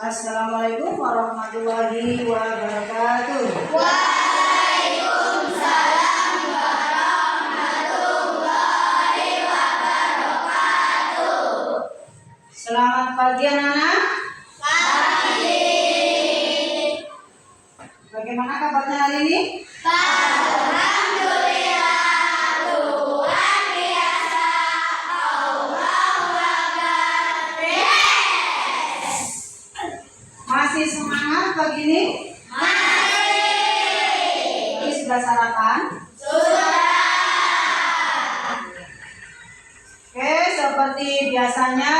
Assalamualaikum warahmatullahi wabarakatuh. Waalaikumsalam warahmatullahi wabarakatuh. Selamat pagi anak-anak. Pagi. Bagaimana kabarnya hari ini? Alhamdulillah, luar biasa. Allahu Akbar. Yes. Masih semangat pagi ini? Masih. Tadi sudah sarapan? Sudah. Oke, seperti biasanya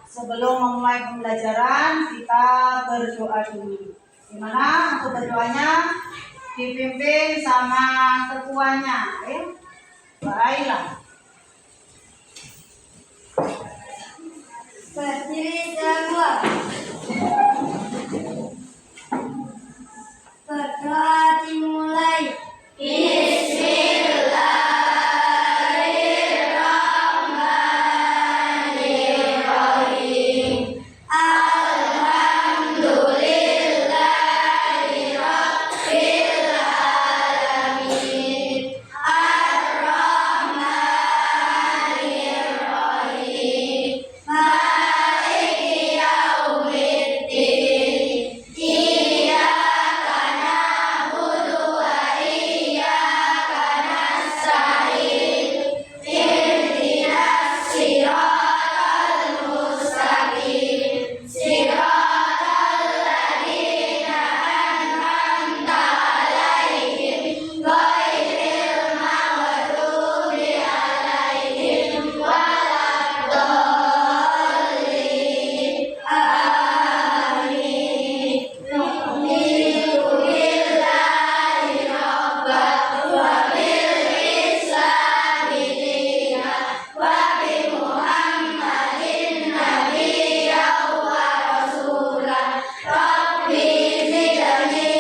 sebelum memulai pembelajaran kita berdoa dulu. Gimana untuk berdoanya? Dipimpin sama ketuanya, ya. Baiklah. Berdiri semua. Berdoa dimulai. Bismillahirrahmanirrahim. Alhamdulillahirabbil alamin. Ar-Rahmanirrahim. Maliki yaumiddin. Iyyaka na'budu wa iyyaka nasta'in. Ihdinas siratal mustaqim. Siratal ladzina an'amta 'alaihim ghairil maghdubi 'alaihim waladdallin. Amin. Nu'minu billahi rabban wa bil islami dinan wa bi Muhammadin nabiyyan wa rasulan. Rabbi zidni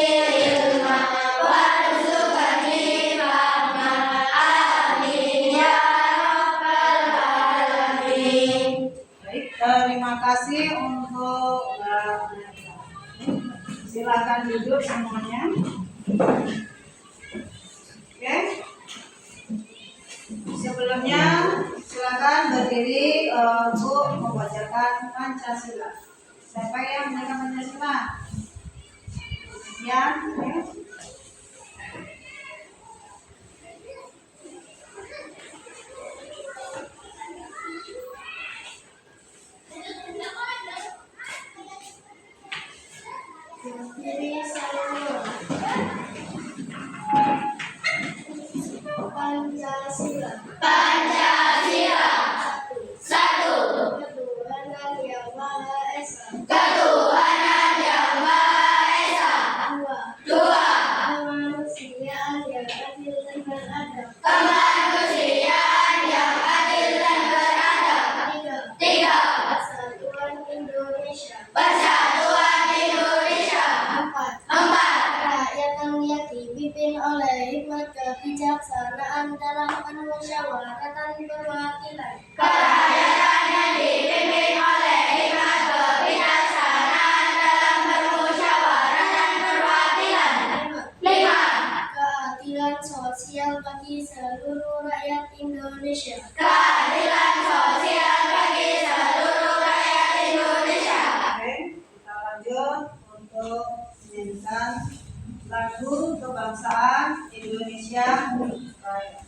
ilma warzuqni fahma. Amin ya rabbal alamin. Baik, terima kasih untuk silakan duduk semuanya. Oke. Sebelumnya silakan berdiri untuk membacakan Pancasila. Siapa yang memegang Pancasila? Ya. Oke. Berdiri semua. Pancasila. Pancasila. Satu. Ketuhanan yang Maha Esa. Ketuhanan yang Maha Esa. Dua. Kemanusiaan yang adil dan beradab. Kemanusiaan yang adil dan beradab. Tiga. Persatuan Indonesia. Persatuan Indonesia. Empat. Rakyat yang dipimpin oleh hikmat kebijaksanaan dalam permusyawaratan perwakilan. Kerakyatan yang dipimpin oleh hikmat kebijaksanaan dalam permusyawaratan perwakilan. Lima. Keadilan sosial bagi seluruh rakyat Indonesia. Keadilan sosial bagi seluruh rakyat Indonesia. Oke, kita lanjut untuk menyanyikan lagu kebangsaan Indonesia Raya.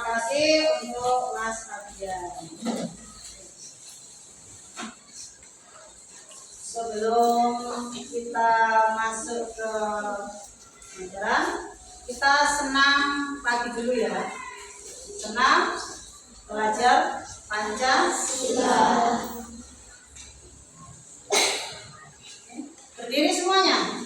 kasih untuk Mas Abdian. Sebelum kita masuk ke pelajaran, kita senam pagi dulu ya. Senam belajar Pancasila. Berdiri semuanya.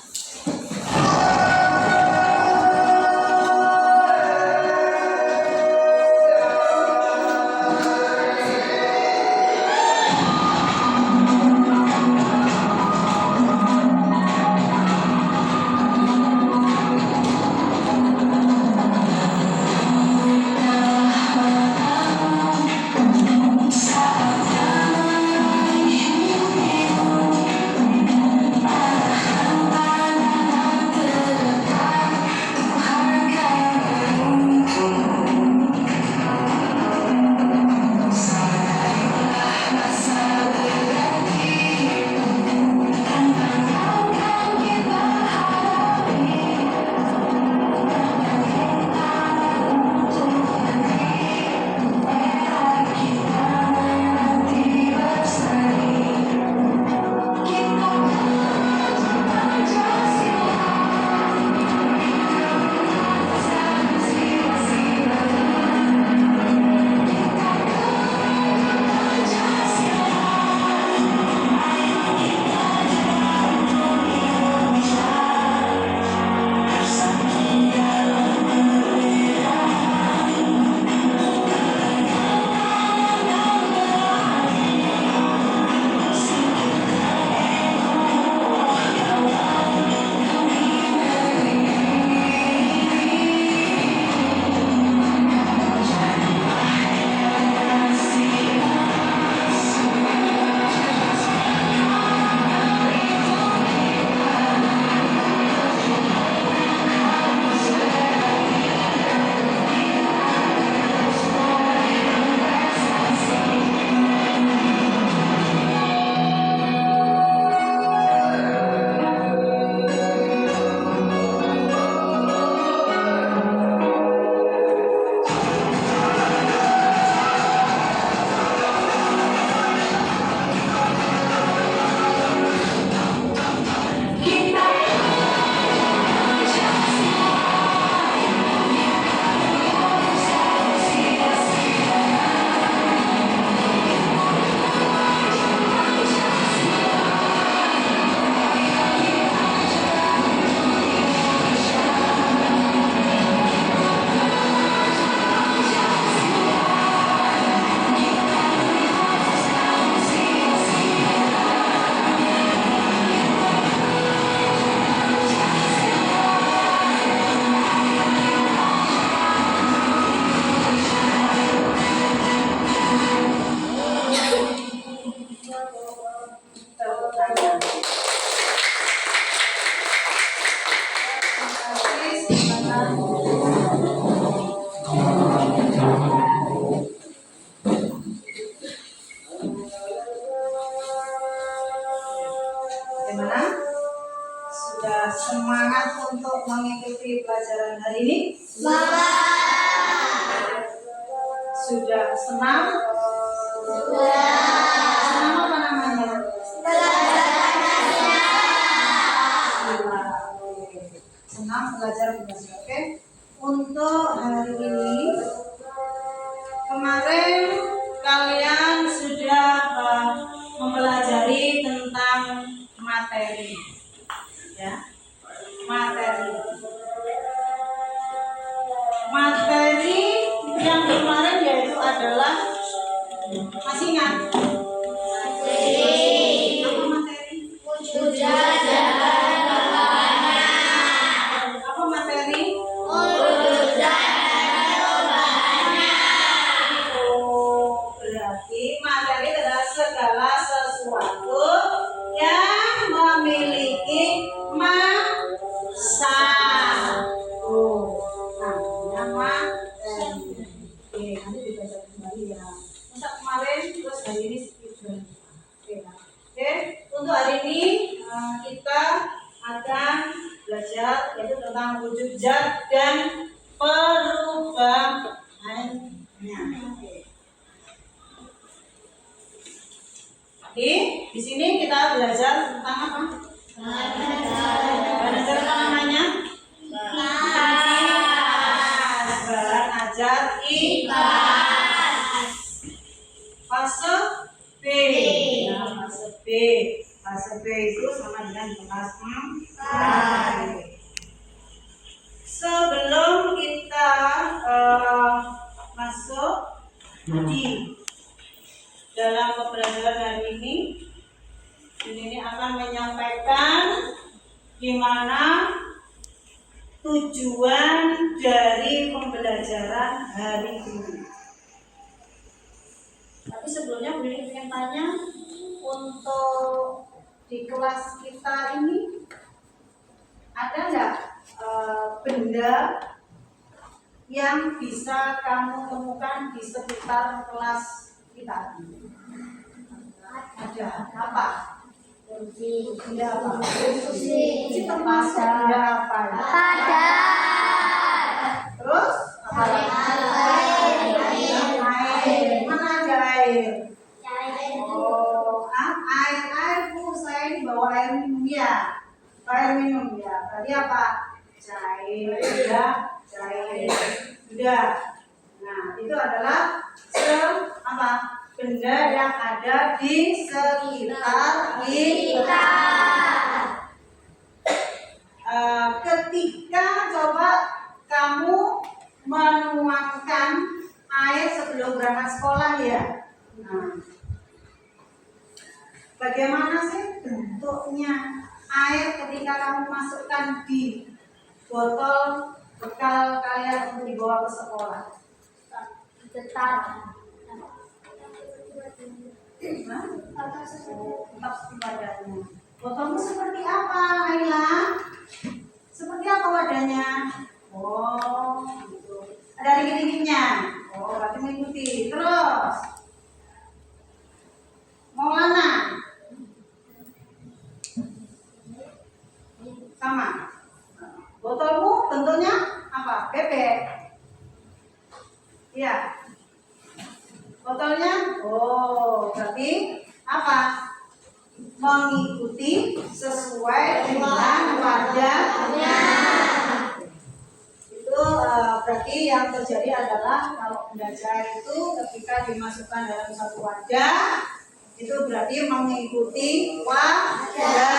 Bagaimana? Sudah semangat untuk mengikuti pelajaran hari ini? Semangat. Sudah senang? Sudah. Senang apa namanya? Belajar Pancasila. Senang belajar Pancasila. Oke. Untuk hari ini, kemarin kalian sudah mempelajari tentang materi, ya, materi yang kemarin yaitu adalah, masih ingat? Apa materi? Sudah jalan kemana? Apa materi? Berarti materi adalah segala sesuatu yang memiliki masa. Namanya materi. Oke, nanti dibaca kembali ya. Masa kemarin terus hari ini Di sini kita belajar tentang apa? Belajar apa namanya? Belajar IPS. Fase B. Nah, fase B. Fase B itu sama dengan kelas 4. Sebelum kita masuk di dalam pembelajaran hari ini akan menyampaikan gimana tujuan dari pembelajaran hari ini. Tapi sebelumnya Bu Nini ingin tanya, untuk di kelas kita ini ada nggak benda yang bisa kamu temukan di sekitar kelas kita? Ada apa? Benda apa? Kursi tempat benda apa? Terus apa lagi? Air. Mana ada air? Oh, air Bu, saya ini bawa air minum ya. Air minum ya. Tadi apa? Cair, ya, cair. Sudah. Nah, itu adalah benda yang ada di sekitar kita. Ketika coba kamu menuangkan air sebelum berangkat sekolah ya. Nah, bagaimana sih bentuknya air ketika kamu masukkan di botol bekal kalian untuk dibawa ke sekolah? Tetap seperti wadahnya. Botolmu seperti apa, Ayla? Seperti apa wadahnya? Oh, gitu. Ada dikit-dikitnya. Oh, berarti mengikuti. Terus, mau mana? Sama. Botolmu bentuknya apa? Bebek. Iya. Botolnya, oh, berarti apa? Mengikuti sesuai dengan wadahnya. Itu berarti yang terjadi adalah kalau benda cair itu ketika dimasukkan dalam satu wadah, itu berarti mengikuti wadahnya.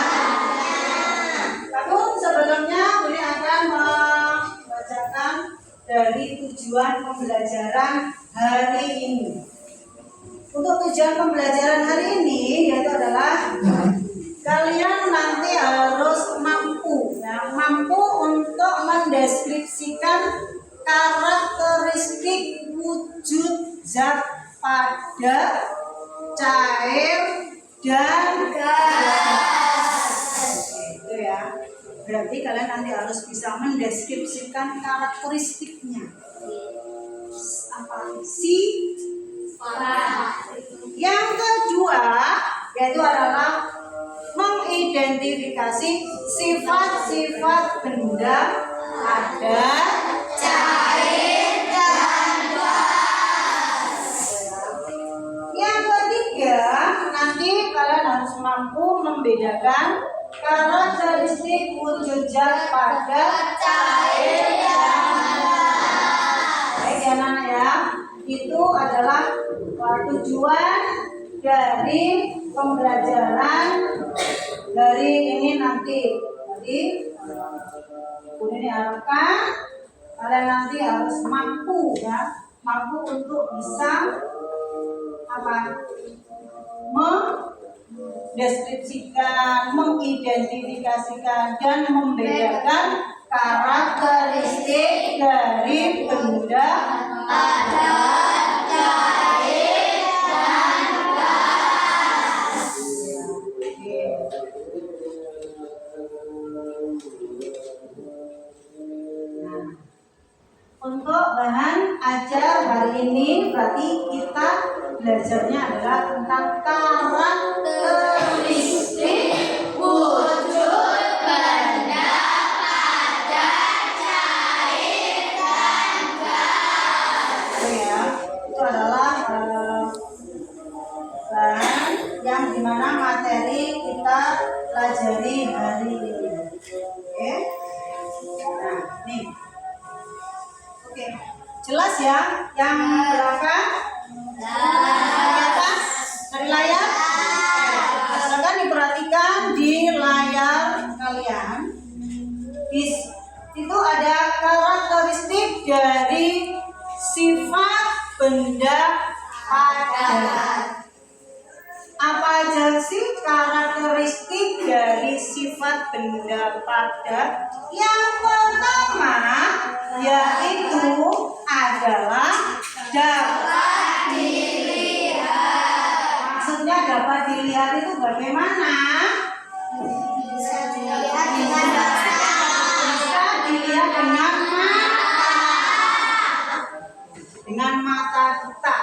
Namun sebelumnya Budi akan membacakan dari tujuan pembelajaran hari ini. Untuk tujuan pembelajaran hari ini yaitu adalah kalian nanti harus mampu untuk mendeskripsikan karakteristik wujud zat padat, cair, dan gas. Itu ya. Berarti kalian nanti harus bisa mendeskripsikan karakteristiknya. Apa? Yang kedua yaitu adalah mengidentifikasi sifat-sifat benda padat, cair, dan gas. Yang ketiga nanti kalian harus mampu membedakan karakteristik wujud zat padat, cair, dan gas. Baik ya anak ya. Itu adalah tujuan dari pembelajaran dari ini nanti. Jadi ini harapkan kalian nanti harus mampu untuk bisa mendeskripsikan, mengidentifikasikan, dan membedakan karakteristik dari benda padat, cair, dan gas. Nah, untuk bahan ajar hari ini berarti kita belajarnya adalah tentang karakteristik wujud benda padat, cair, dan gas. Ya, itu adalah bahan yang bagaimana materi kita pelajari hari ini. Oke. Nah, nih. Oke. Jelas ya? Yang berapa? Di atas dari layar? Silakan diperhatikan di layar kalian. Itu ada karakteristik dari sifat benda padat. Apa aja sih karakteristik dari sifat benda padat? Yang pertama yaitu adalah dapat dilihat. Maksudnya dapat dilihat itu bagaimana? Bisa dilihat dengan mata kita,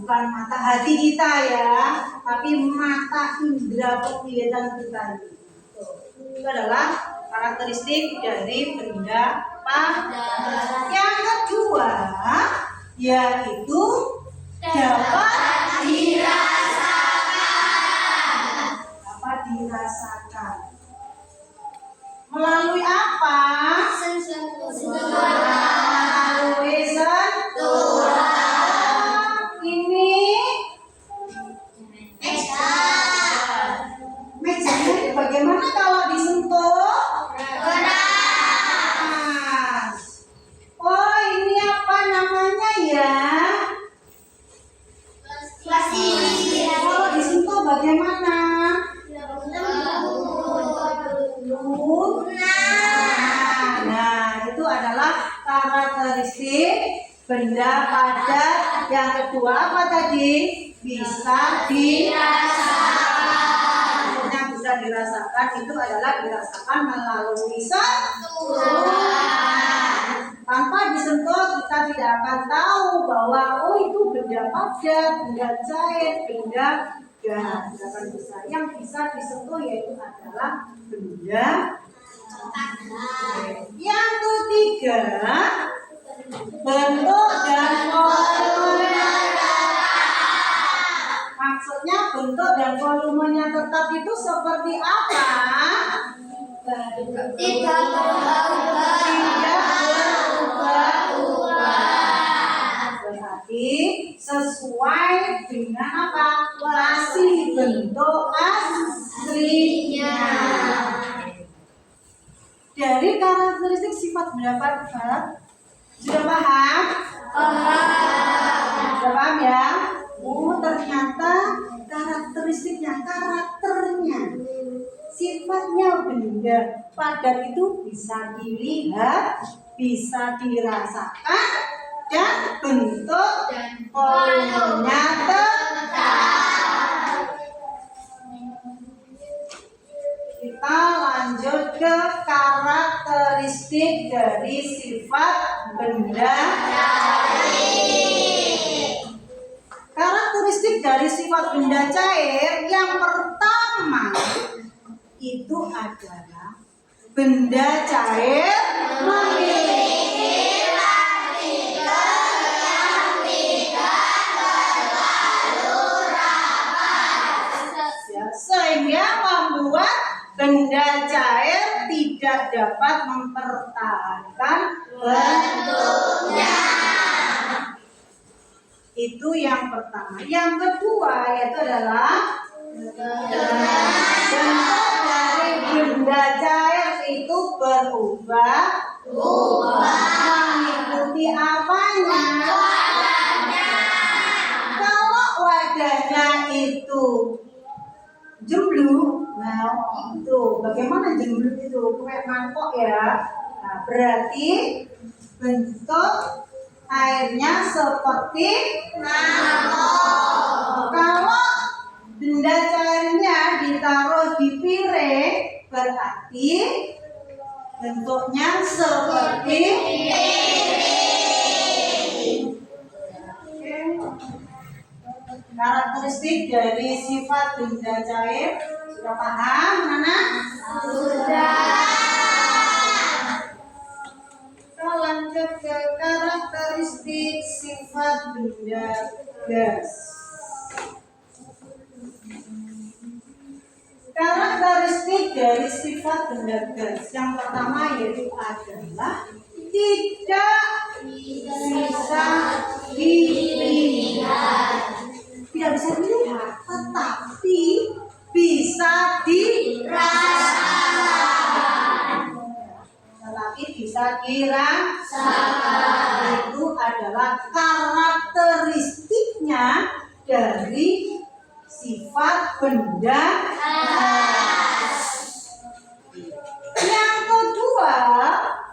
bukan mata hati kita ya, tapi mata indera penglihatan kita. Itu adalah karakteristik dari benda padat. Yang kedua yaitu dapat dirasakan. Melalui apa? Melalui sentuhan. Ini mejanya bagaimana kalau disentuh? Keras. Oh, ini apa namanya ya? plastik. Kalau disentuh bagaimana? Nah, itu adalah karakteristik benda padat. Yang kedua apa tadi? Bisa dirasakan. Maksudnya bisa dirasakan itu adalah dirasakan melalui sentuhan. Tanpa disentuh kita tidak akan tahu bahwa oh itu benda padat, benda cair, benda gas. Tidak bisa. Yang bisa disentuh yaitu adalah benda. Yang ketiga, bentuk dan volumenya. Maksudnya bentuk dan volumenya tetap itu seperti apa? Tidak berubah-ubah. Berarti sesuai dengan apa? Masih bentuk aslinya. Dari karakteristik sifat benda padat sudah paham? Sudah paham ya? Oh, ternyata karakteristiknya, karakternya, sifatnya benda padat itu bisa dilihat, bisa dirasakan, dan bentuk dan volumenya tetap. Kita lanjut ke karakteristik dari sifat benda cair. Karakteristik dari sifat benda cair yang pertama itu adalah benda cair memiliki partikel yang tidak terlalu rapat, sehingga membuat benda cair tidak dapat mempertahankan bentuknya. Itu yang pertama. Yang kedua yaitu adalah bentuk dari benda cair itu berubah mengikuti apanya? Kalau wadahnya itu jembluk, nah itu bagaimana jembluk itu kayak mangkok ya. Nah, berarti bentuk airnya seperti mangkok. Kalau benda cairnya ditaruh di piring, berarti bentuknya seperti piring. Karakteristik dari sifat benda cair sudah paham, mana? Sudah. Kita lanjut ke karakteristik sifat benda gas. Karakteristik dari sifat benda gas yang pertama yaitu adalah tidak bisa dilihat. Tidak bisa dilihat, tetapi bisa dirasakan. Tetapi bisa dirasakan. Itu adalah karakteristiknya dari sifat benda gas. Yang kedua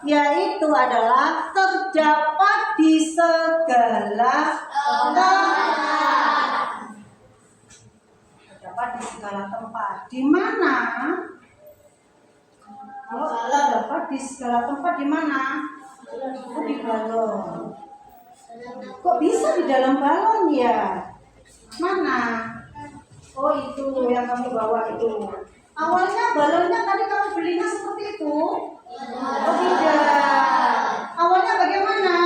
yaitu adalah terdapat di segala tempat. Terdapat di segala tempat. Di mana? Kalau terdapat di segala tempat di mana? Oh, di balon. Kok bisa di dalam balon ya? Mana? Oh itu yang kamu bawa itu. Awalnya balonnya tadi kamu belinya seperti itu? Oh tidak. Awalnya bagaimana?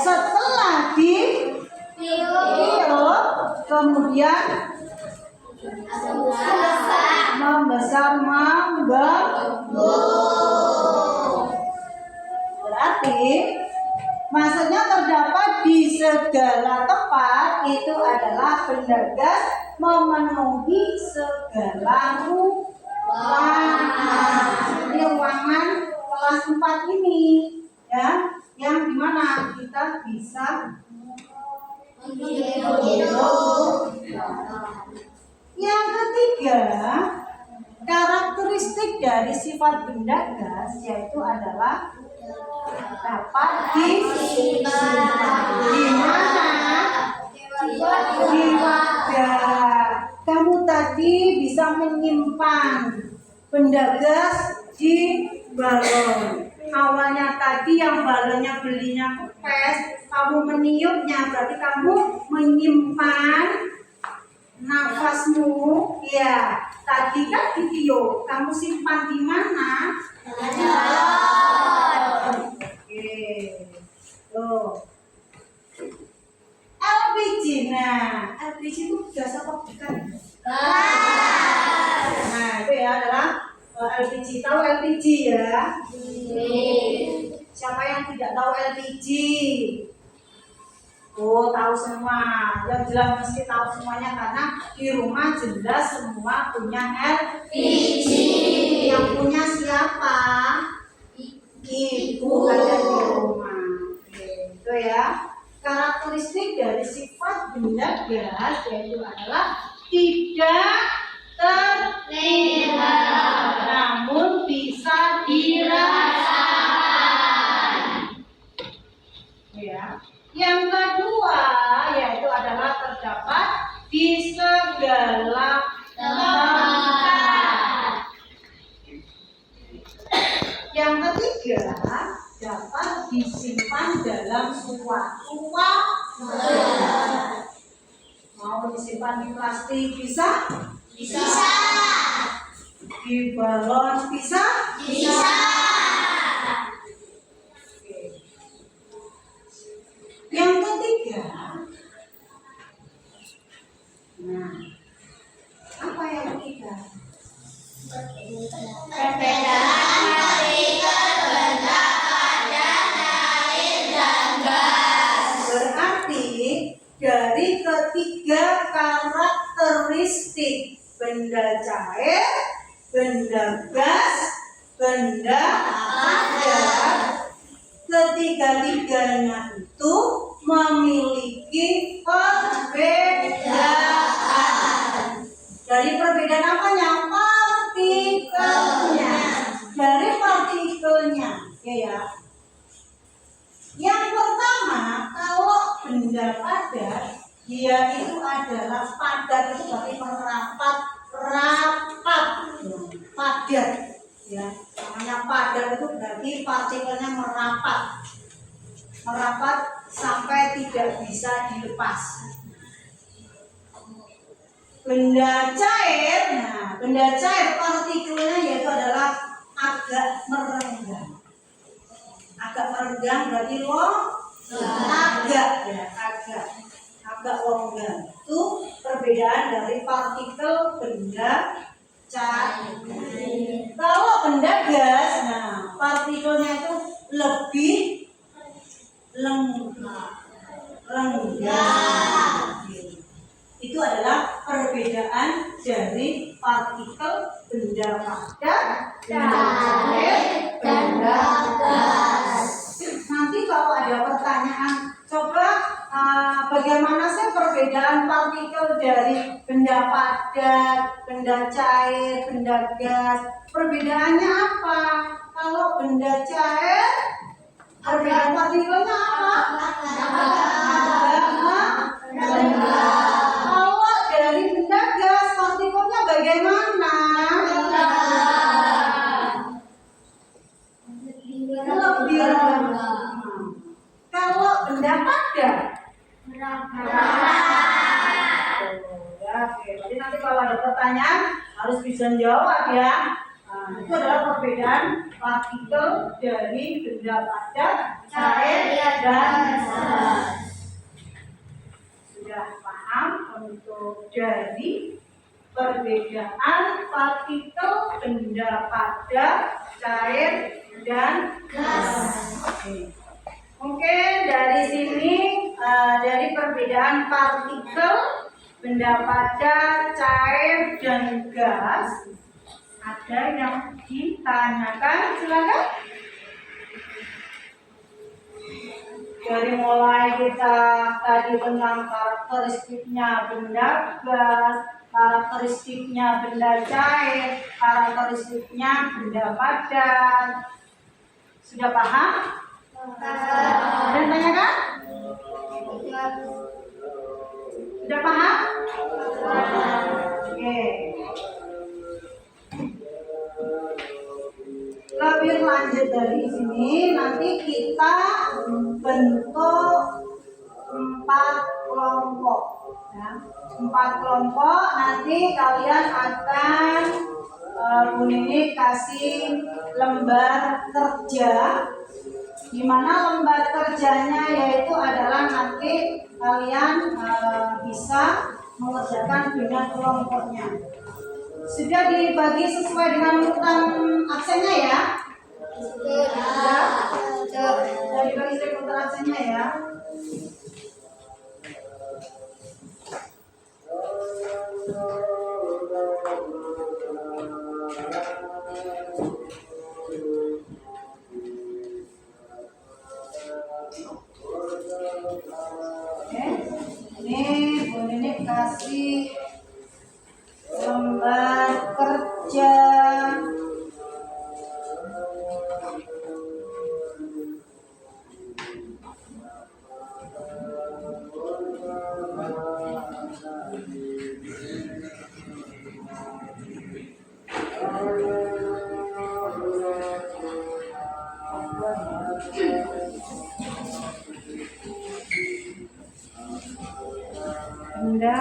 Setelah ditiup, kemudian membesar mengembung. Berarti maksudnya terdapat di segala tempat itu adalah benda gas memenuhi segala ruangan. Ini ruangan kelas 4 ini ya, yang dimana kita bisa hidup. Yang ketiga, karakteristik dari sifat benda gas yaitu adalah dapat disimpan. Di mana? Di wadah. Kamu tadi bisa menyimpan benda gas di balon. Awalnya tadi yang balonnya belinya kempes, kamu meniupnya, berarti kamu menyimpan nafasmu. Ya, tadi kan ditiup, kamu simpan di mana? Di balon. Tuh. LPG, nah LPG itu gas apa bukan? Nah itu ya adalah LPG. Tahu LPG ya? Siapa yang tidak tahu LPG? Oh tahu semua. Yang jelas mesti tahu semuanya karena di rumah jelas semua punya LPG. Yang punya siapa? Ibu ada di rumah. Itu ya. Karakteristik dari sifat benda gas yaitu adalah tidak terlihat namun bisa dirasakan. Ya. Yang kedua yaitu adalah terdapat di segala tempat. Yang ketiga dapat disimpan dalam suatu wadah. Mau disimpan di plastik bisa? Bisa. Di balon bisa? Bisa. Yang ketiga, nah, apa yang ketiga? Perbedaan dari benda pada air dan gas. Berarti dari ketiga karakteristik benda cair, benda gas, benda padat, ketiga-tiganya itu memiliki perbedaan. Dari perbedaan apanya? Partikelnya. Dari partikelnya, ya. Yang pertama, kalau benda padat, dia itu adalah padat itu berarti merapat, padat. Ya, namanya padat itu berarti partikelnya merapat sampai tidak bisa dilepas. Benda cair, nah benda cair partikelnya yaitu adalah agak merenggang. Agak merenggang berarti agak longgar. Itu perbedaan perbedaan dari partikel benda cair. Kalau benda gas, nah partikelnya itu lebih rendah. Itu adalah perbedaan dari partikel benda padat, benda cair, benda gas. Nanti kalau ada pertanyaan, coba bagaimana sih perbedaan partikel dari benda padat, benda cair, benda gas? Perbedaannya apa? Kalau benda cair, perbedaan partikelnya apa? Kalau dari benda gas, partikelnya bagaimana? Lebih rendah. Kalau benda padat, ya, oke. Jadi nanti kalau ada pertanyaan harus bisa jawab ya. Nah, itu adalah perbedaan partikel dari benda padat, cair, dan gas. Sudah paham untuk dari perbedaan partikel benda padat, cair, dan gas. Oke, dari sini dari perbedaan partikel benda padat, cair, dan gas, ada yang ditanyakan, silakan. Dari mulai kita tadi tentang karakteristiknya benda gas, karakteristiknya benda cair, karakteristiknya benda padat. Sudah paham? Ada yang tanyakan? Sudah paham? Oke. Lebih lanjut dari sini, nanti kita bentuk 4 kelompok. Ya. 4 kelompok, nanti kalian akan Bu Nini kasih lembar kerja, di mana lembar kerjanya yaitu adalah nanti kalian bisa mengerjakan dengan kelompoknya. Sudah dibagi sesuai dengan urutan aksennya ya? Sudah dibagi sesuai urutan aksennya ya? Ini Bu Nini kasih lembar kerja benda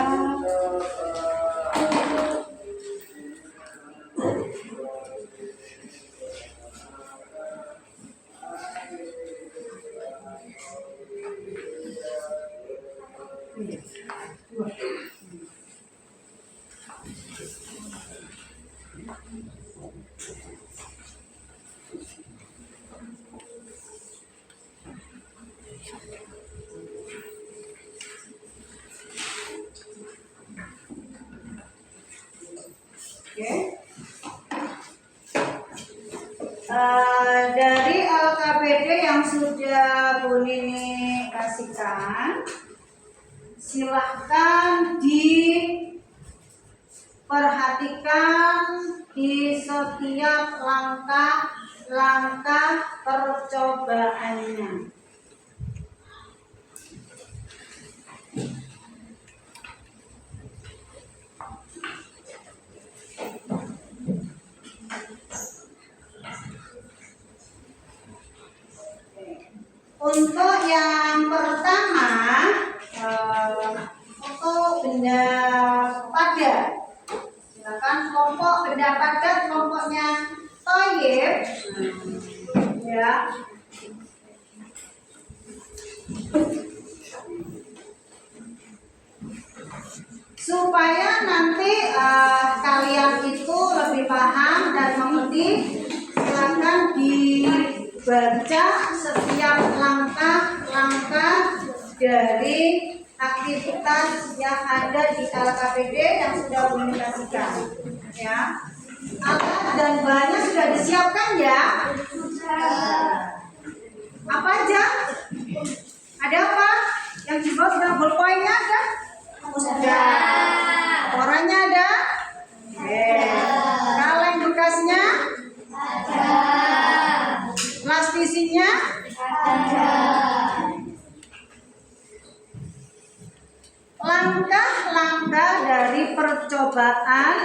dari LKPD yang sudah Bu Nini kasihkan, silahkan diperhatikan di setiap langkah-langkah percobaannya. Untuk yang pertama, untuk benda padat, silakan kelompok benda padat, kelompoknya Thoyib, ya. Supaya supaya nanti kalian itu lebih paham dan mengerti, silakan dibaca setiap langkah-langkah dari aktivitas yang ada di LKPD yang sudah komunikasikan, ya. Alat dan bahannya sudah disiapkan ya. Apa aja? Ada apa? Yang di bawah sudah bolpoinnya ada? Sudah. Korannya ada? Kaleng bekasnya? Ada. Plastisinya? Ada. Langkah-langkah dari percobaan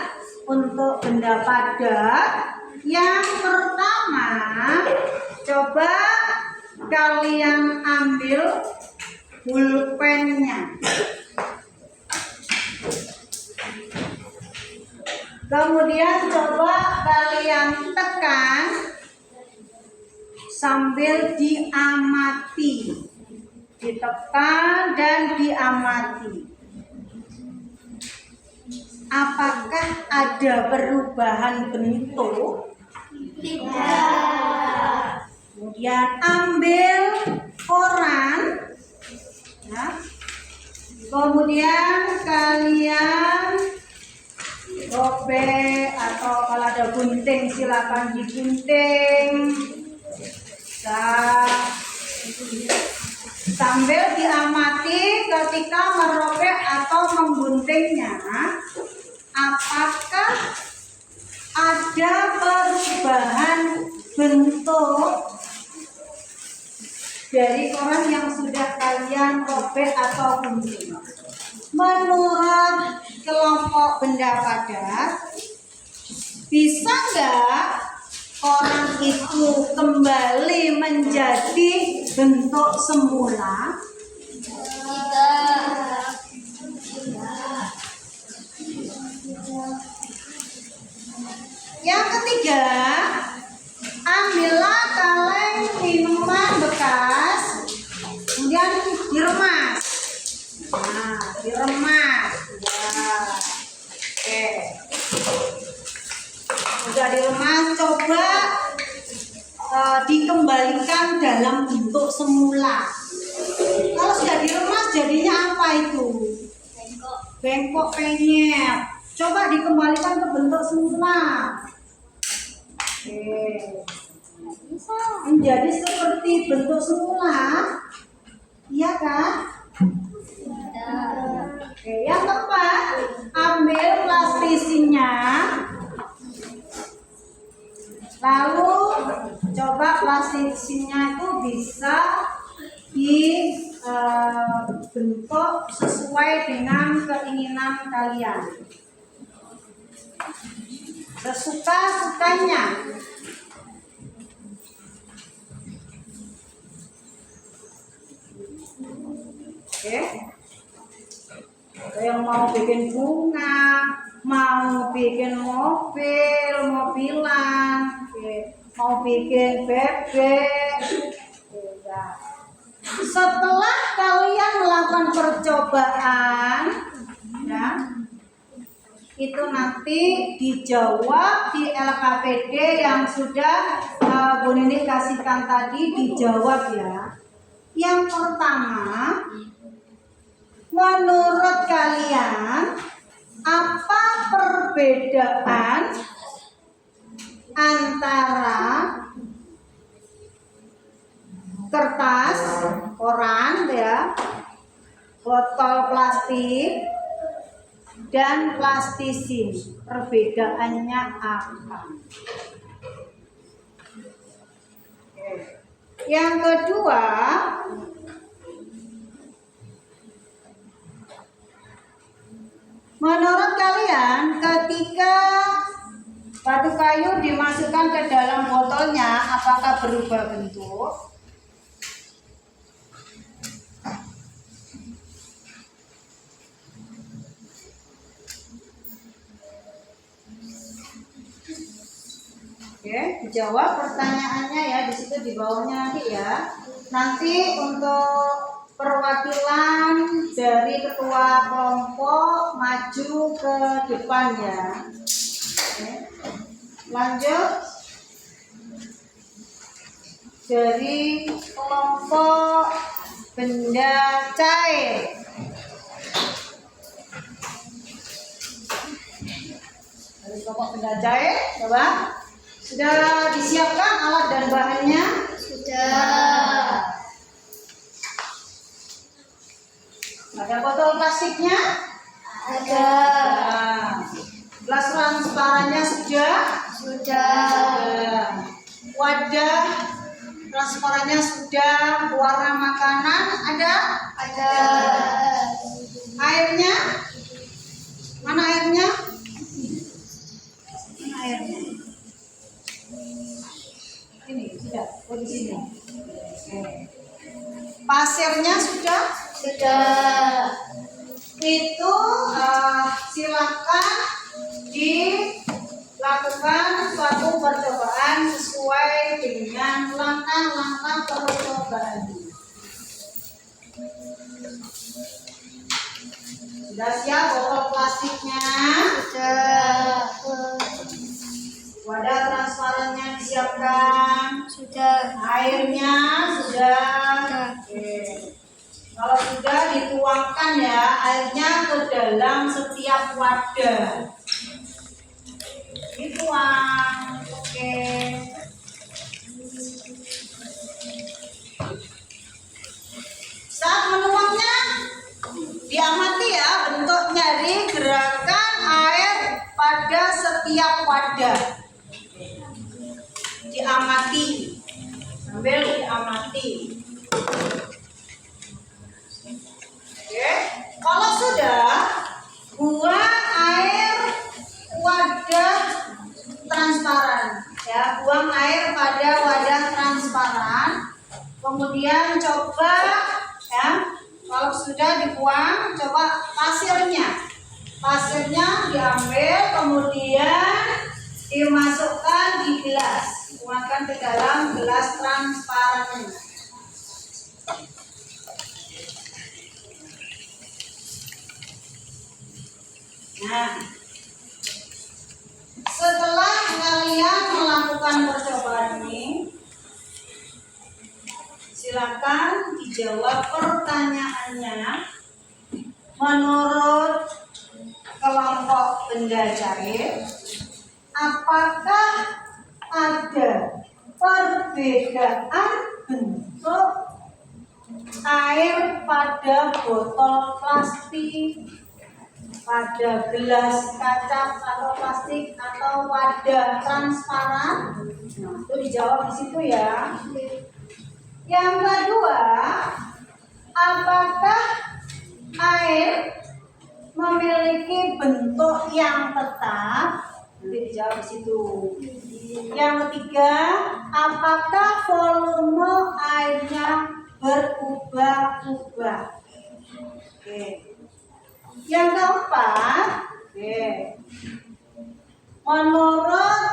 untuk benda padat. Yang pertama, coba kalian ambil pulpennya. Kemudian coba kalian tekan sambil diamati. Ditekan dan diamati. Apakah ada perubahan bentuk? Tidak. Kemudian ambil koran, ya. Kemudian kalian robek atau kalau ada gunting silakan digunting. Sambil diamati ketika merobek atau mengguntingnya, apakah ada perubahan bentuk dari koran yang sudah kalian robek atau gunting? Menurut kelompok benda padat, bisa nggak koran itu kembali menjadi bentuk semula? Tidak. Yang ketiga, ambillah kaleng minuman bekas, kemudian diremas. Nah, diremas. Ya. Oke. Sudah diremas, coba dikembalikan dalam bentuk semula. Kalau sudah diremas jadinya apa itu? Bengkok, penyet. Coba dikembalikan ke bentuk semula. Oke. Bisa menjadi seperti bentuk semula. Iya kan? Oke, yang keempat, ambil plastisinya. Lalu coba plastisinya itu bisa dibentuk sesuai dengan keinginan kalian. Sesuka-sukanya. Oke. Ada yang mau bikin bunga, mau bikin mobil, mobilan, mau bikin bebek. Setelah kalian melakukan percobaan, ya, itu nanti dijawab di LKPD yang sudah Bu Nini kasihkan tadi, dijawab ya. Yang pertama, menurut kalian apa perbedaan antara kertas, koran ya, botol plastik dan plastisin? Perbedaannya apa? Yang kedua, menurut kalian ketika batu kayu dimasukkan ke dalam botolnya, apakah berubah bentuk? Oke, dijawab pertanyaannya ya di situ di bawahnya nanti ya. Nanti untuk perwakilan dari ketua kelompok maju ke depan ya. Oke. Lanjut dari kelompok benda cair. Dari kelompok benda cair, coba. Sudah disiapkan alat dan bahannya? Sudah. Ada botol plastiknya? Ada. Gelas transparannya sudah? Sudah. Wadah transparannya sudah. Warna makanan ada? Ada. Airnya? Mana airnya? Mana airnya? Ini sudah. Oh, di sini. Oke. Pasirnya sudah? Sudah. Itu silakan dilakukan suatu percobaan sesuai dengan langkah-langkah percobaan. Sudah siap botol plastiknya? Sudah. Wadah transparannya disiapkan? Sudah. Airnya sudah? Oke. Kalau sudah dituangkan ya airnya ke dalam setiap wadah. Dituang. Oke. Saat menuangnya diamati ya bentuk nyari gerakan air pada setiap wadah. Diamati. Sambil diamati. Oke, kalau sudah buang air wadah transparan, ya buang air pada wadah transparan. Kemudian coba, ya kalau sudah dibuang, coba pasirnya diambil, kemudian dimasukkan di gelas, tuangkan ke dalam gelas transparan. Nah, setelah kalian melakukan percobaan ini, silakan dijawab pertanyaannya menurut kelompok benda cair. Apakah ada perbedaan bentuk air pada botol plastik, pada gelas kaca atau plastik atau wadah transparan? Nah, itu dijawab di situ ya. Yang kedua, apakah air memiliki bentuk yang tetap? Nanti dijawab di situ. Yang ketiga, apakah volume airnya berubah-ubah? Oke. Yang keempat, menurut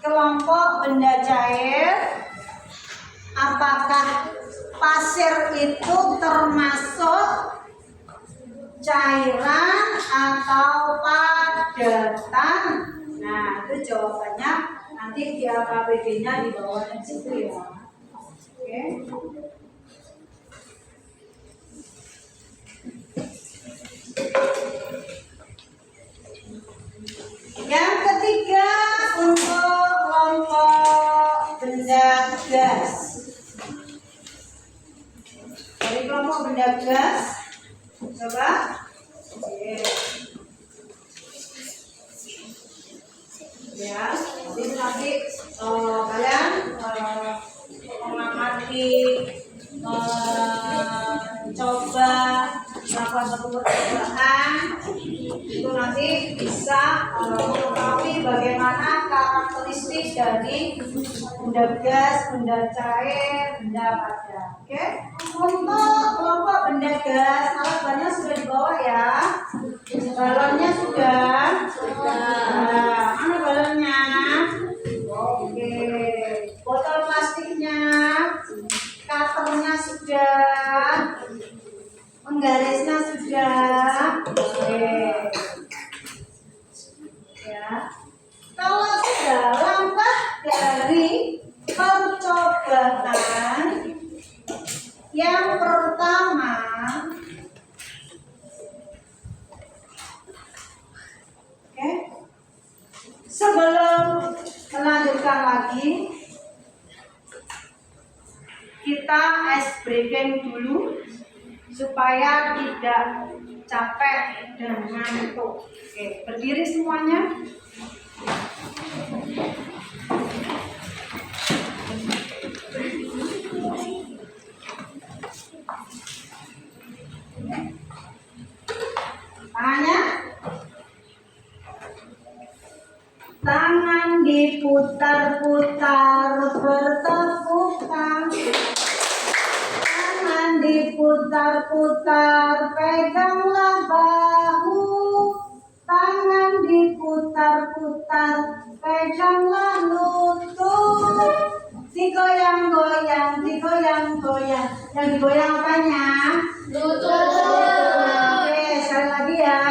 kelompok benda cair, apakah pasir itu termasuk cairan atau padatan? Nah, itu jawabannya nanti di AKBD-nya di bawahnya situ ya. Oke. Yang ketiga untuk kelompok benda gas. Dari kelompok benda gas, coba. Ya, jadi nanti kalian mengamati, mencoba melakukan satu percobaan, itu nanti bisa mengetahui bagaimana karakteristik dari benda gas, benda cair, benda padat. Oke, untuk kelompok benda gas, alat bahannya sudah dibawa ya. Balonnya sudah. Nah, mana balonnya? Oke, botol plastiknya, cutternya sudah, penggarisnya sudah. Oke. breathing dulu supaya tidak capek dan ngantuk. Oke, berdiri semuanya. Tangannya, tangan diputar-putar bertepuk tangan. Tangan diputar-putar, peganglah bahu. Tangan diputar-putar, peganglah lutut. Digoyang-goyang, digoyang-goyang. Yang digoyang apanya? Lutut. Oke, sekali lagi ya.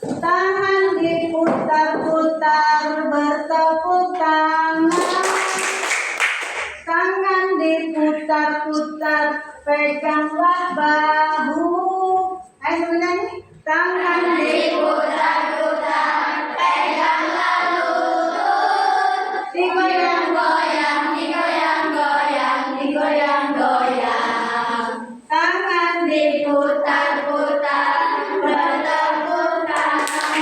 Tangan diputar-putar, bertepuk tangan. Tangan diputar-putar, peganglah bahu. Ayo semuanya nih. Tangan Diputar-putar, peganglah lutut. digoyang-goyang, Digoyang-goyang, digoyang-goyang. tangan Diputar-putar, bertepuk tangan.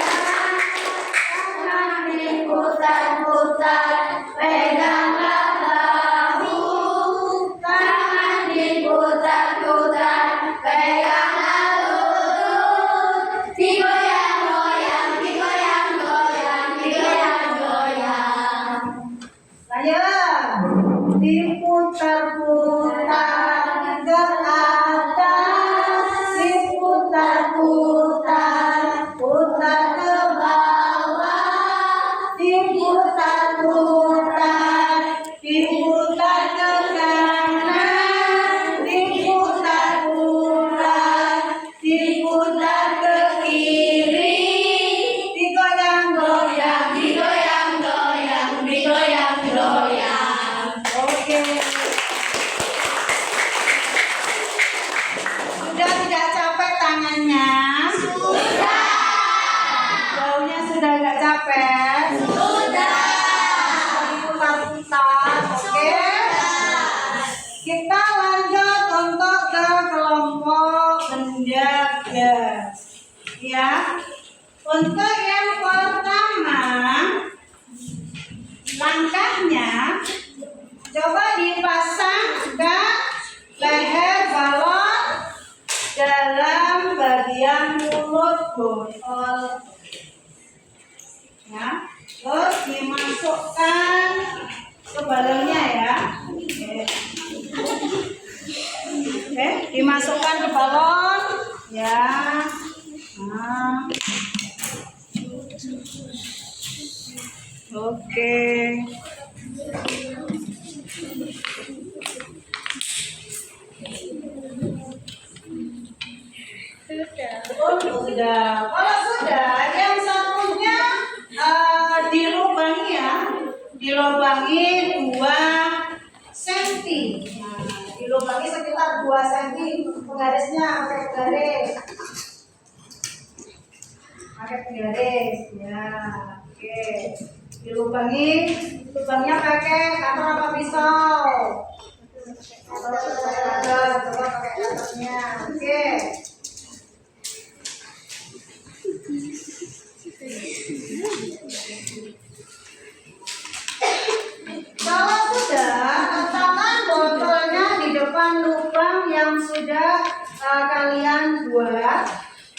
Tangan diputar-putar, peganglah bahu. Tangan diputar-putar, peganglah lutut. Digoyang-goyang, digoyang-goyang, digoyang-goyang. Ayo, diputar-putar ke atas, diputar-putar, putar ke bawah, diputar-putar, diputar ke kanan, diputar-putar, diputar ke kiri, digoyang-goyang. Digoyang-goyang, digoyang-goyang. Oke. Sudah tidak capek tangannya? Sudah. Baunya sudah nggak capek? Sudah. Putar-putar, oke? Kita lanjut untuk ke kelompok penjaga. Ya. Untuk yang pertama, langkahnya coba dipasangkan leher balon dalam bagian mulut botol, ya. Terus dimasukkan ke balonnya ya. Oke, dimasukkan ke balon ya. Nah. Oke. Oh, sudah. Kalau sudah, yang satunya dilubangi ya. Dilubangi 2 cm. Nah, dilubangi sekitar 2 cm. Penggarisnya pakai garis. Pakai garis. Ya, oke. Dilubangi, lubangnya pakai cutter apa pisau? Cutter, coba pakai cutternya. Oke. Kalau sudah, letakkan botolnya di depan lubang yang sudah kalian buat.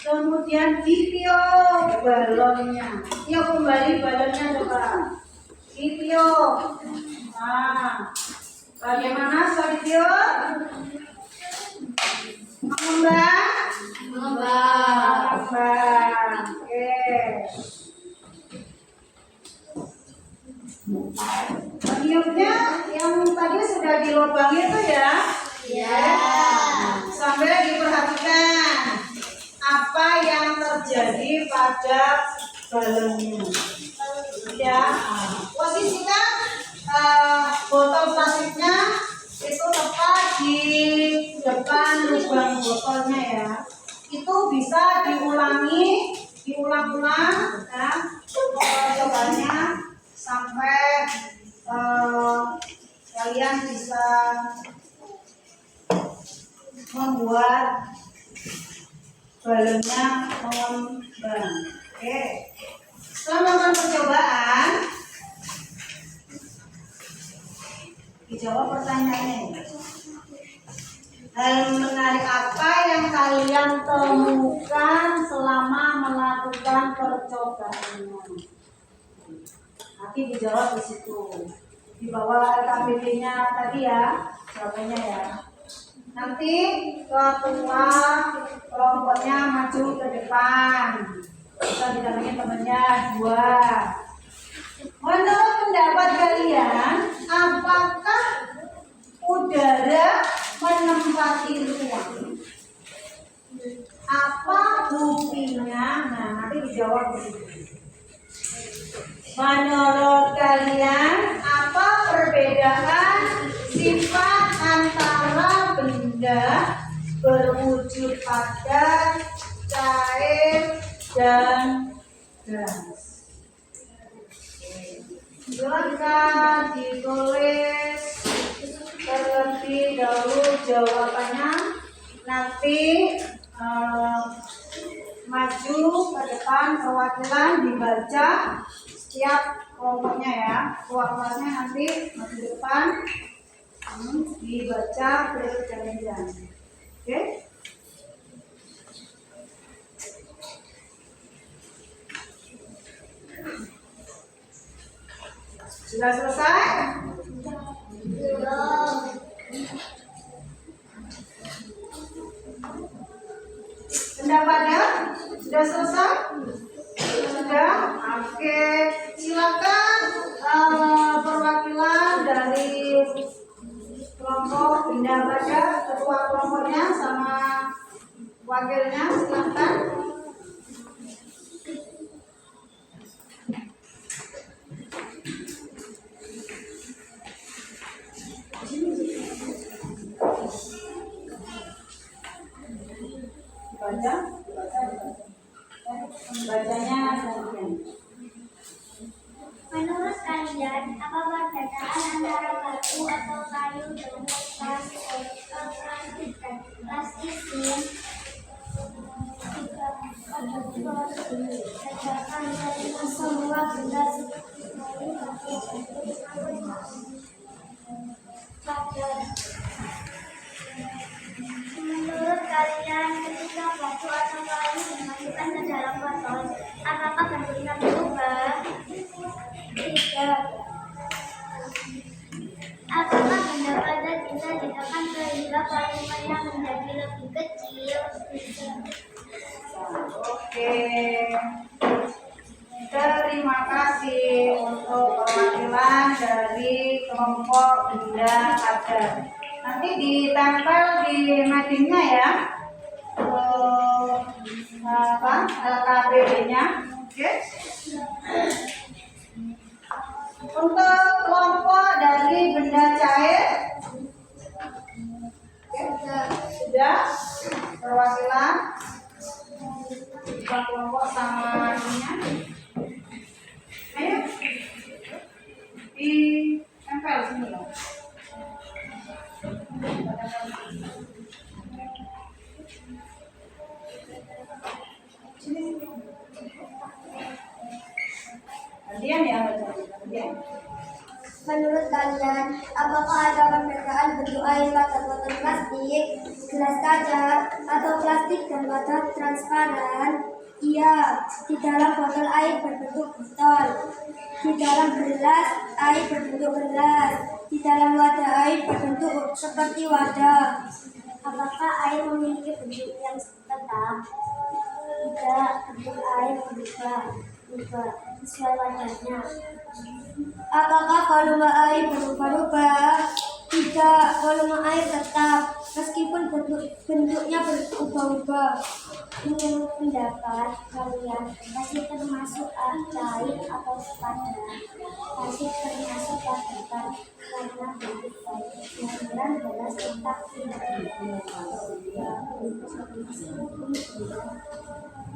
Kemudian ditiup balonnya. Tiup kembali balonnya coba. Ditiup. Nah, bagaimana soal ditiup? Mengembang. Mengembang. Oke. Tiupnya yang tadi sudah dilubangi itu ya. Ya. Sambil diperhatikan apa yang terjadi pada balonnya. Ya, posisikan botol plastiknya itu tepat di depan lubang botolnya ya. Itu bisa diulang-ulang ya, cobanya sampai kalian bisa membuat balonnya mengembang. Oke. Setelah melakukan percobaan, dijawab pertanyaannya. Hal menarik apa yang kalian temukan selama melakukan percobaan? Nanti dijawab di situ. Di bawah LKPD-nya tadi ya, jawabannya ya. Nanti ketua kelompoknya maju ke depan. Kita didampingi temannya 2. Menurut pendapat kalian, apakah udara menempati ruang? Apa buktinya? Nah, nanti dijawab di situ. Menurut kalian, apa perbedaan sifat antara benda berwujud padat, cair, dan gas? Silakan ditulis terlebih dahulu jawabannya. Nanti maju ke depan perwakilan dibaca setiap kelompoknya ya. Ketua kelasnya nanti maju ke depan dibaca bergantian. Oke? Sudah selesai? Pendapatnya sudah selesai? Sudah? Oke, silakan perwakilan dari kelompok Benda Baca, ketua kelompoknya sama wakilnya silakan. Bacanya gantian. Menurut kalian, apa perbedaan antara batu atau kayu dengan plastik dan plastisin? Katakan dari semua benda seperti kayu atau batu. Menurut kalian, ketika batu atau kayu dimasukkan ke dalam botol, apakah bentuknya berubah? Tidak. Apakah benda padat bisa ditekan sehingga volumenya menjadi lebih kecil? Oke. Terima kasih untuk perwakilan dari kelompok Benda Padat. Nanti ditempel di madingnya ya. LKPD-nya. Oke. Untuk kelompok dari benda cair, sudah perwakilan kelompok sama ininya. Ayo ditempel sini ya. Gantian ya, gantian. Menurut kalian, apakah ada perbedaan bentuk air pada botol plastik, gelas kaca, atau plastik dan wadah transparan? Iya, di dalam botol air berbentuk botol, di dalam gelas air berbentuk gelas, di dalam wadah air berbentuk seperti wadah. Apakah air memiliki bentuk yang tetap? Tidak, bentuk air berubah sesuai wadahnya. Apakah volume air berubah-ubah? Tidak, volume air tetap meskipun bentuknya berubah-ubah. Menurut pendapat kalian, pasir termasuk cair atau padat? Pasir termasuk padatan karena bentuk yang jelas tetap tidak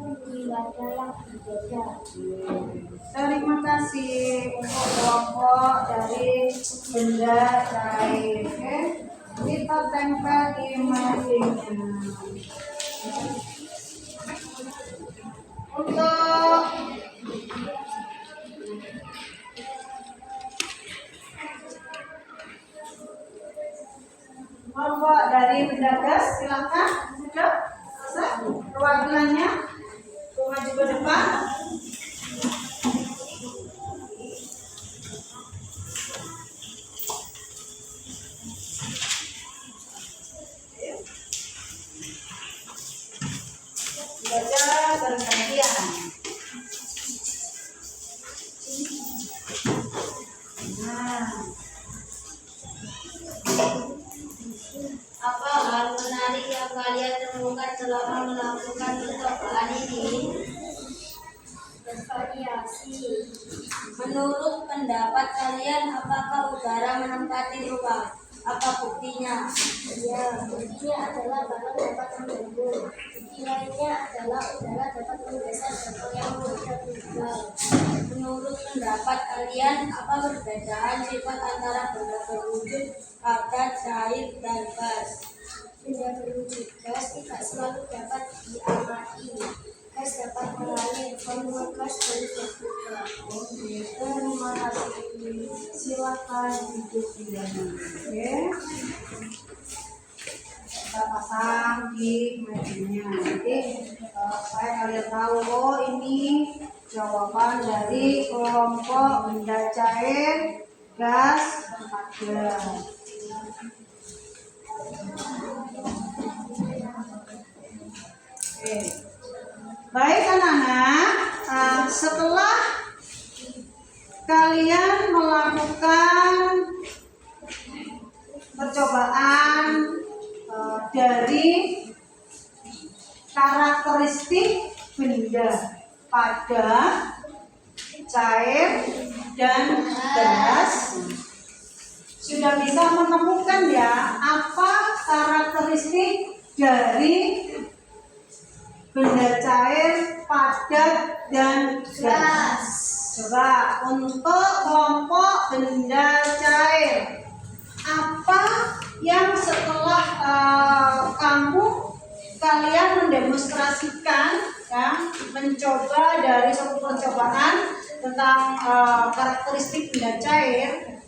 di wadah yang berbeda. Terima kasih untuk kelompok dari benda cair. Oke. kita tempel imajinnya. Untuk kelompok dari benda gas, silakan. Sudah selesai perwakilannya, maju ke depan. Baca bergantian. Nah, Apa hal menarik yang kalian temukan selama melakukan percobaan ini? Bervariasi. Menurut pendapat kalian, apakah udara menempati ruang? Apa buktinya? Ya, buktinya adalah balon dapat menggembung. Bukti lainnya adalah udara dapat menggeser atau yang tunggal. Menurut pendapat kalian, apa perbedaan sifat antara benda berwujud padat, cair, dan gas? Benda berwujud gas tidak selalu dapat diamati. Gas dapat mengalir, volume gas boleh berubah. oke, terima kasih. Silakan duduk di dalam. Oke. Kita pasang di mejanya. Jadi supaya kalian tahu, oh ini jawaban dari kelompok benda cair, gas, padat. Oke. Baik anak-anak, setelah kalian melakukan percobaan dari karakteristik benda padat, cair, dan gas, sudah bisa menemukan ya apa karakteristik dari benda cair, padat, dan gas. Coba untuk kelompok benda cair, apa yang setelah kalian mendemonstrasikan, ya, mencoba dari suatu percobaan tentang karakteristik benda cair,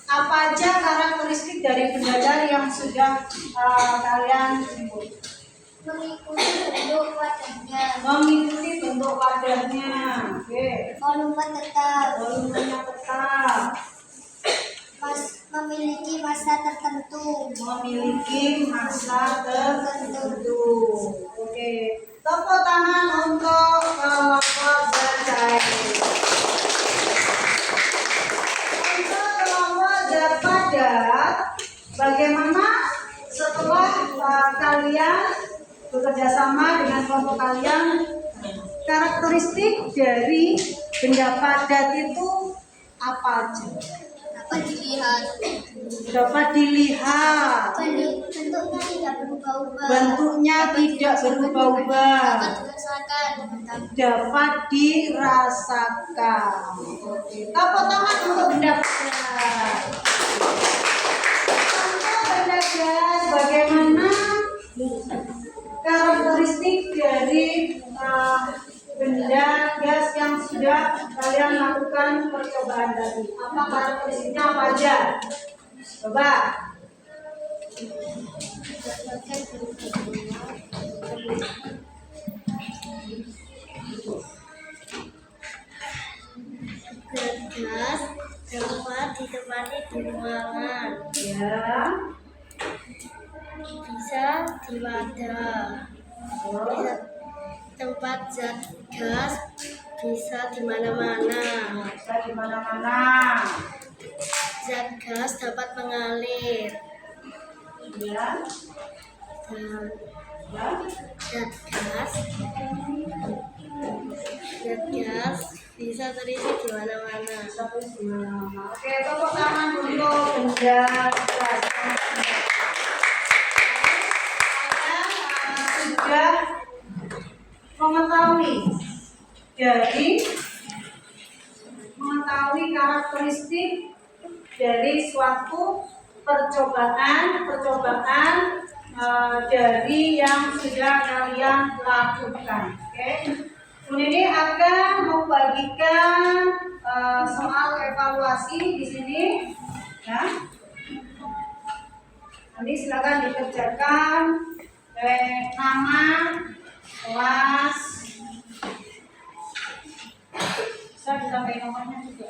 apa aja karakteristik dari benda cair yang sudah kalian sebut? Mengikuti bentuk wadahnya. Mengikuti bentuk wadahnya. Oke. Volume tetap. Volumenya tetap. Memiliki massa tertentu. Memiliki massa tertentu. Oke. Tepuk tangan untuk kelompok zat cair. Untuk kelompok zat padat, bagaimana setelah kalian bekerja sama dengan kelompok kalian, karakteristik dari benda padat itu apa aja? Dapat dilihat. Dapat dilihat. Bentuknya tidak berubah-ubah. Bentuknya tidak berubah-ubah. Dapat dirasakan. Dapat dirasakan. Oke. Tepuk tangan untuk benda padat. Untuk benda gas, bagaimana karakteristik dari benda gas yang sudah kalian lakukan percobaan tadi? Apa karakteristiknya, apa aja? Coba. Gas dapat ditempati di ruangan. Ya. Bisa di wadah. Tempat zat gas bisa di mana-mana. Bisa di mana-mana. Zat gas dapat mengalir. Ya. Dan Ya. zat gas bisa terisi di mana-mana. Oke, tepuk tangan untuk benda gas. Sudah mengetahui karakteristik dari suatu percobaan dari yang sudah kalian lakukan. Oke. Kemudian ini akan membagikan soal evaluasi di sini, ya. Nanti silakan dikerjakan nama, kelas, bisa ditambahin nomornya juga.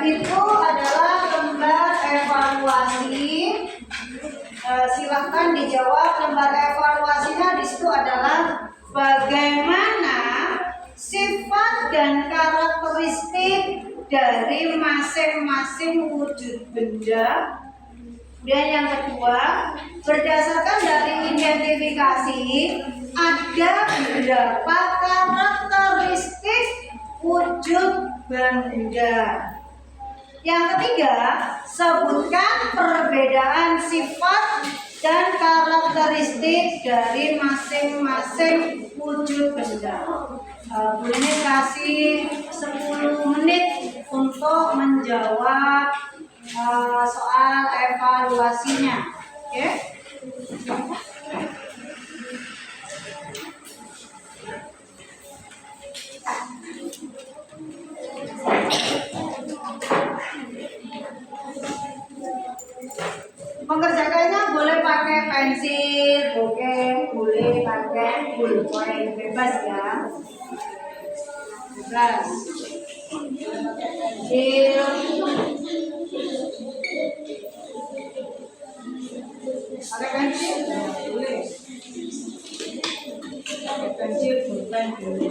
Itu adalah lembar evaluasi. Silahkan dijawab. Lembar evaluasinya di situ adalah bagaimana sifat dan karakteristik dari masing-masing wujud benda. Kemudian yang kedua, berdasarkan dari identifikasi ada beberapa karakteristik wujud benda. Yang ketiga, sebutkan perbedaan sifat dan karakteristik dari masing-masing wujud benda. Boleh kasih 10 menit untuk menjawab soal evaluasinya. Oke? Mengerjakannya boleh pakai pensil, boleh pakai pulpen, bebas ya. Bebas. Pensil. Pakai pensil? Boleh. Pakai pensil, pulpen boleh.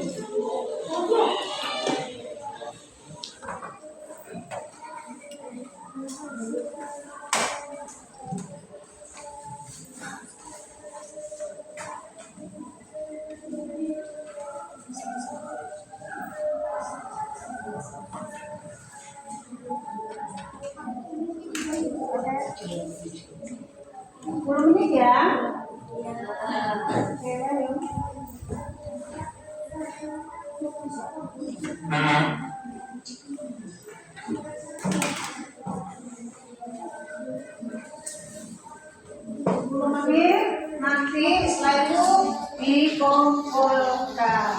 Menit ya. Menit nanti setelah itu dikumpulkan.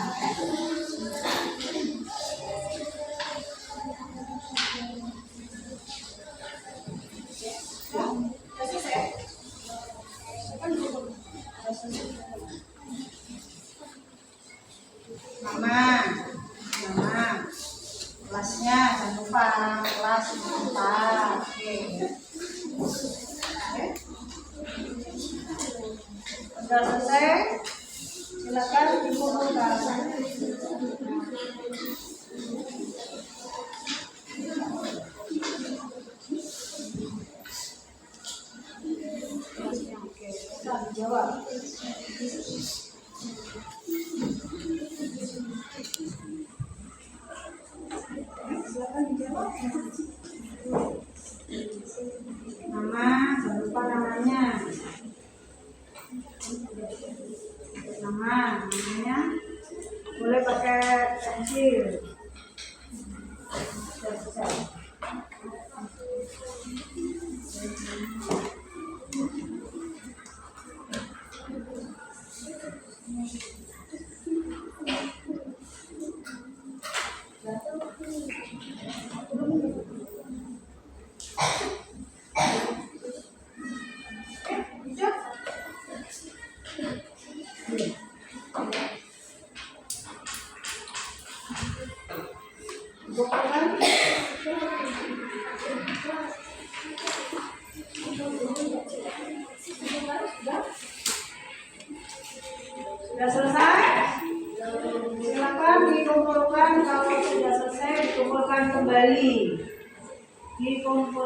Nama, kelasnya jangan lupa kelas 4. Oke. Sudah selesai, silakan dikumpulkan. Oke, kita dijawab. Silakan dijawab. Nama, jangan lupa namanya. Namanya boleh pakai pensil.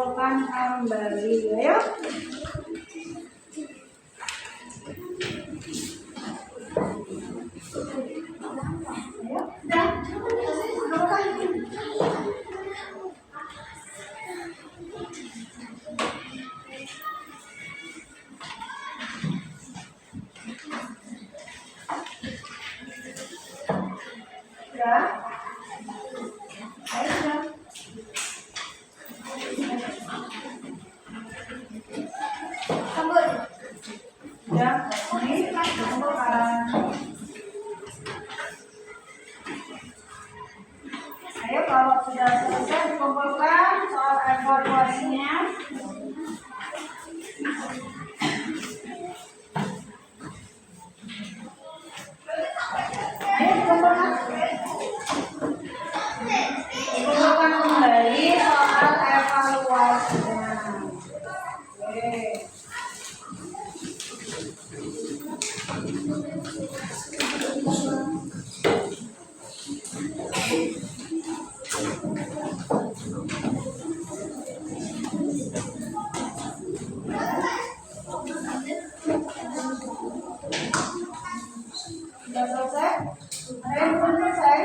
kumpulkan kembali. Ayo. Ya. Ayo. Sambut. Ya, ini kumpulkan. Ayo, kalau sudah selesai dikumpulkan soal evaluasinya. Ayo dikumpulkan. Dikumpulkan kembali soal evaluasinya. Oke. Sudah selesai? Ada yang belum selesai?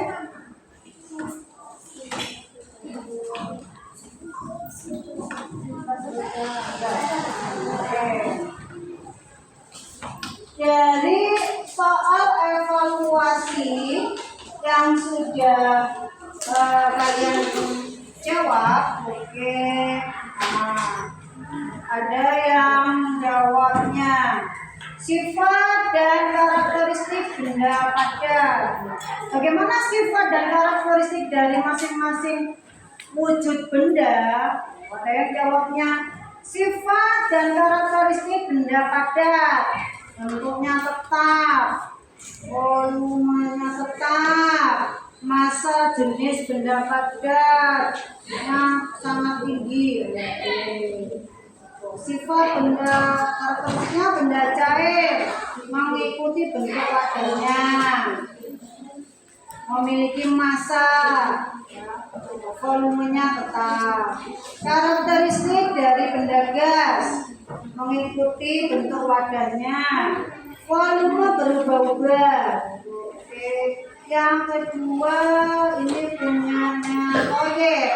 Oke. Dari soal evaluasi yang sudah kalian jawab, oke. Nah, ada yang jawabnya sifat dan karakteristik benda padat. Bagaimana sifat dan karakteristik dari masing-masing wujud benda? Ada yang jawabnya sifat dan karakteristik benda padat. Bentuknya tetap, volumenya tetap, massa jenis benda padatnya sangat tinggi. Sifat benda karakteristiknya benda cair, mengikuti bentuk wadahnya, memiliki massa, volumenya tetap. Karakteristik dari benda gas, mengikuti bentuk wadahnya, volume berubah-ubah. Oke, yang kedua ini punyanya proyek.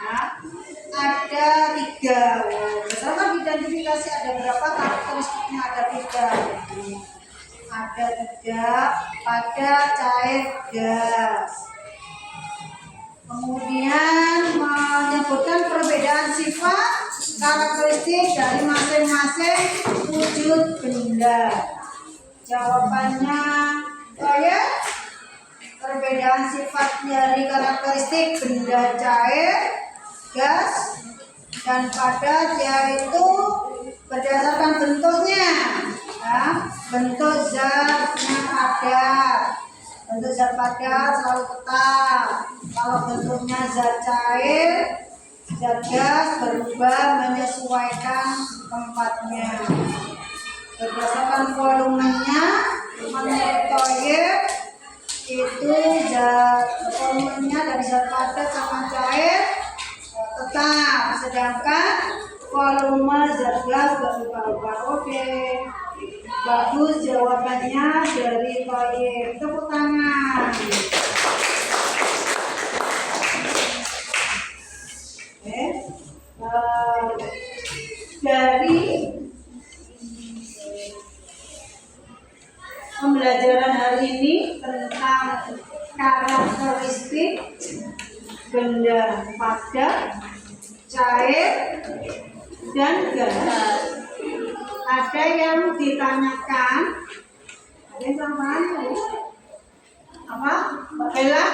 Nah, ada 3. Berdasarkan identifikasi ada berapa karakteristiknya? Ada 3. Ada 3 padat, cair, gas. Kemudian menyebutkan perbedaan sifat karakteristik dari masing-masing wujud benda. Jawabannya ya, perbedaan sifat dari karakteristik benda cair, gas, dan padat yaitu berdasarkan bentuknya. Ya, bentuk zatnya padat. Bentuk zat padat selalu tetap. Kalau bentuknya zat cair, zat gas berubah menyesuaikan tempatnya. Berdasarkan volumenya, menurut proyek itu zat volumenya dari zat padat sama cair tetap, sedangkan volume zat gas berubah-ubah. Oke. Bagus jawabannya dari proyek. Tepuk tangan. Oke. Dari pembelajaran hari ini tentang karakteristik benda padat, cair, dan gas. Ada yang ditanyakan, ada yang tanyakan apa? Mbak Bella?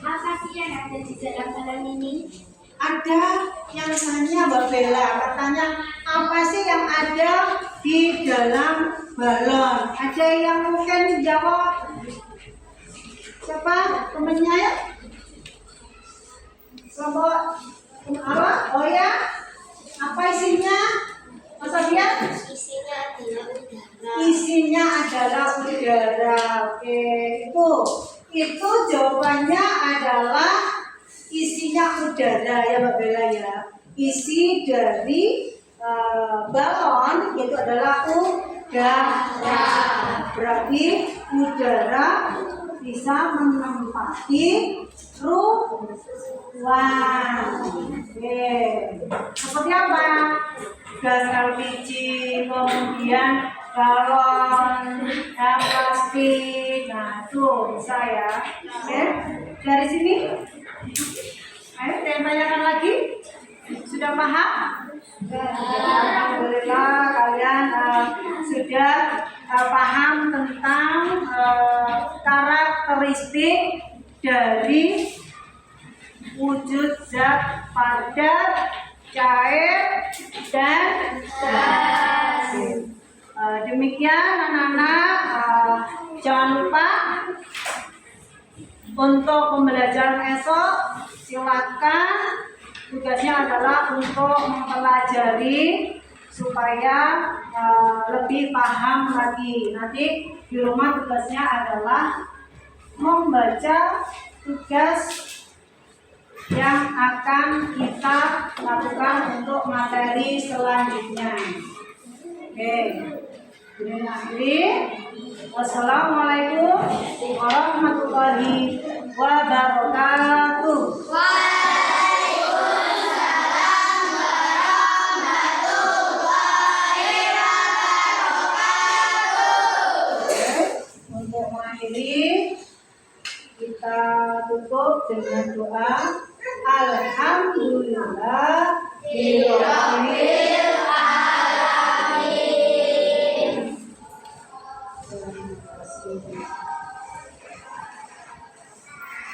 Apa sih yang ada di dalam balon ini? Ada yang tanya Mbak Bella, katanya apa sih yang ada di dalam balon? Ada yang mungkin jawab? Siapa temennya ya? Kelompok apa? Oh ya? Apa isinya? Mas Abian? Isinya adalah udara. Oke, itu jawabannya adalah isinya udara ya Mbak Bella ya. isi dari balon yaitu adalah udara. Berarti udara bisa menempati ruang. Oke. Seperti apa? Gas LPG, kemudian galon, plastik. Nah, itu bisa ya. Oke. Dari sini. Ayo, saya tanyakan lagi. Sudah paham? Alhamdulillah kalian sudah paham tentang karakteristik dari wujud zat padat, cair, dan gas. Demikian anak-anak, jangan lupa untuk pembelajaran esok silakan tugasnya adalah untuk mempelajari supaya lebih paham lagi. Nanti di rumah tugasnya adalah membaca tugas yang akan kita lakukan untuk materi selanjutnya. Oke, ini akhiri. Wassalamualaikum warahmatullahi wabarakatuh. Untuk mengakhiri kita tutup dengan doa. Alhamdulillah.